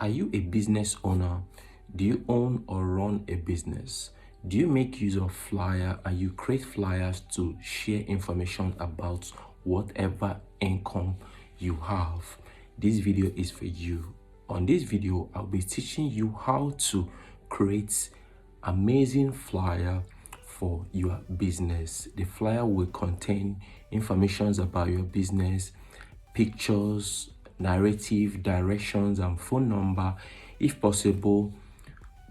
Are you a business owner? Do you own or run a business? Do you make use of flyer and you create flyers to share information about whatever income you have? This video is for you. On this video, I'll be teaching you how to create amazing flyer for your business. The flyer will contain informations about your business, pictures, narrative, directions, and phone number. If possible,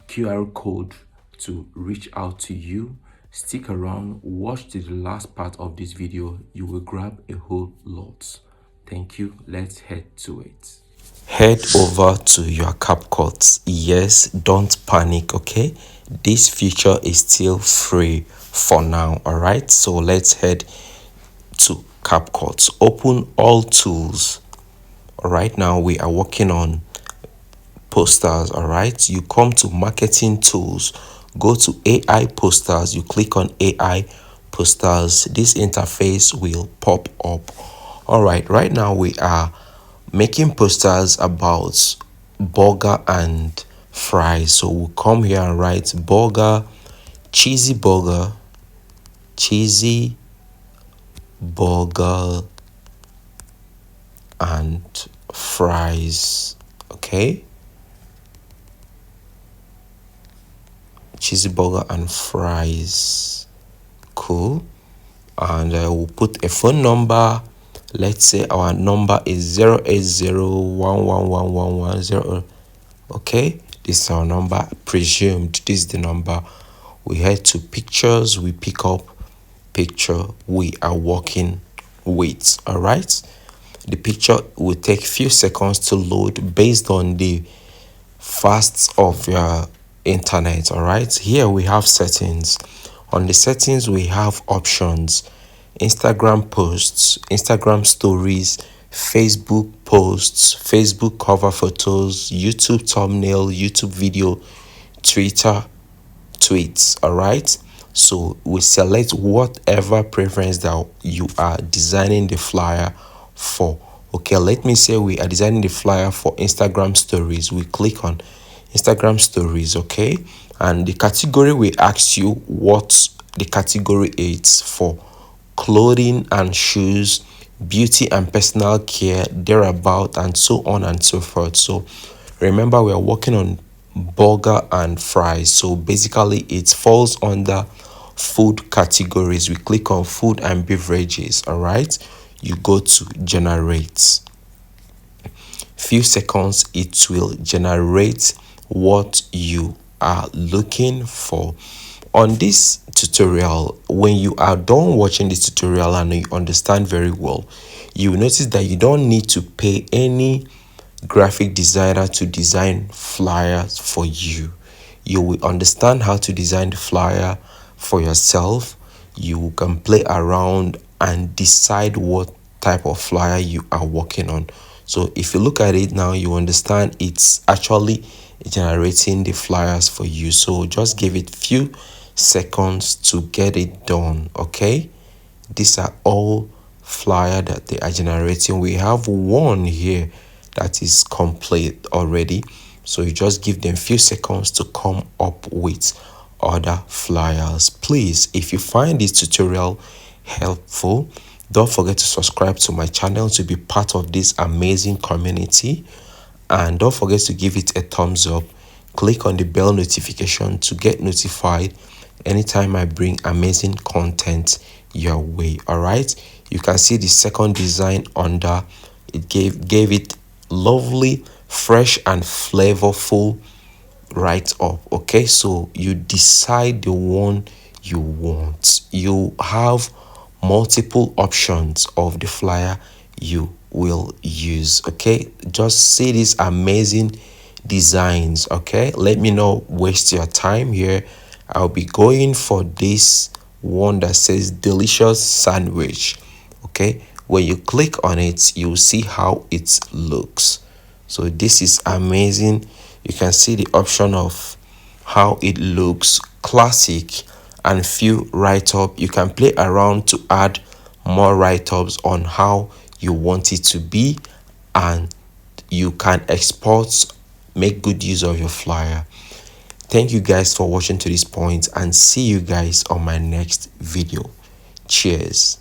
QR code to reach out to you. Stick around, watch to the last part of this video. You will grab a whole lot. Thank you. Let's head to it. Head over to your CapCut. Yes, don't panic, okay? This feature is still free for now, all right? So let's head to CapCut. Open all tools. Right now we are working on posters. All right, you come to marketing tools, go to AI posters, you click on AI posters. This interface will pop up. All right now we are making posters about burger and fries. So we'll come here and write burger, cheesy burger and fries. Okay, cheesy burger and fries. Cool. And we'll put a phone number. Let's say our number is 080111110. Okay, this is our number. Presumed this is the number. We head to pictures, we pick up picture we are working with. All right, the picture will take few seconds to load based on the fast of your internet. All right, here we have settings. On the settings we have options: Instagram posts, Instagram stories, Facebook posts, Facebook cover photos, YouTube thumbnail, YouTube video, Twitter tweets. All right, so we select whatever preference that you are designing the flyer for. Okay, let me say we are designing the flyer for Instagram stories. We click on Instagram stories. Okay, and the category we ask you what the category is for: clothing and shoes, beauty and personal care, thereabout, and so on and so forth. So remember, we are working on burger and fries, so basically it falls under food categories. We click on food and beverages. All right, you go to generate. Few seconds, it will generate what you are looking for. On this tutorial, when you are done watching this tutorial and you understand very well, you will notice that you don't need to pay any graphic designer to design flyers for you. You will understand how to design the flyer for yourself. You can play around and decide what type of flyer you are working on. So if you look at it now, you understand it's actually generating the flyers for you. So just give it few seconds to get it done. Okay, these are all flyer that they are generating. We have one here that is complete already, so you just give them few seconds to come up with other flyers. Please, if you find this tutorial helpful, don't forget to subscribe to my channel to be part of this amazing community, and don't forget to give it a thumbs up. Click on the bell notification to get notified anytime I bring amazing content your way. All right, you can see the second design under it. Gave it lovely, fresh and flavorful right up. Okay, so you decide the one you want. You have multiple options of the flyer you will use. Okay, just see these amazing designs. Okay, let me not waste your time here. I'll be going for this one that says delicious sandwich. Okay, when you click on it, you'll see how it looks. So this is amazing. You can see the option of how it looks, classic, and few write-up. You can play around to add more write-ups on how you want it to be, and you can export Make good use of your flyer. Thank you guys for watching to this point, and see you guys on my next video. Cheers.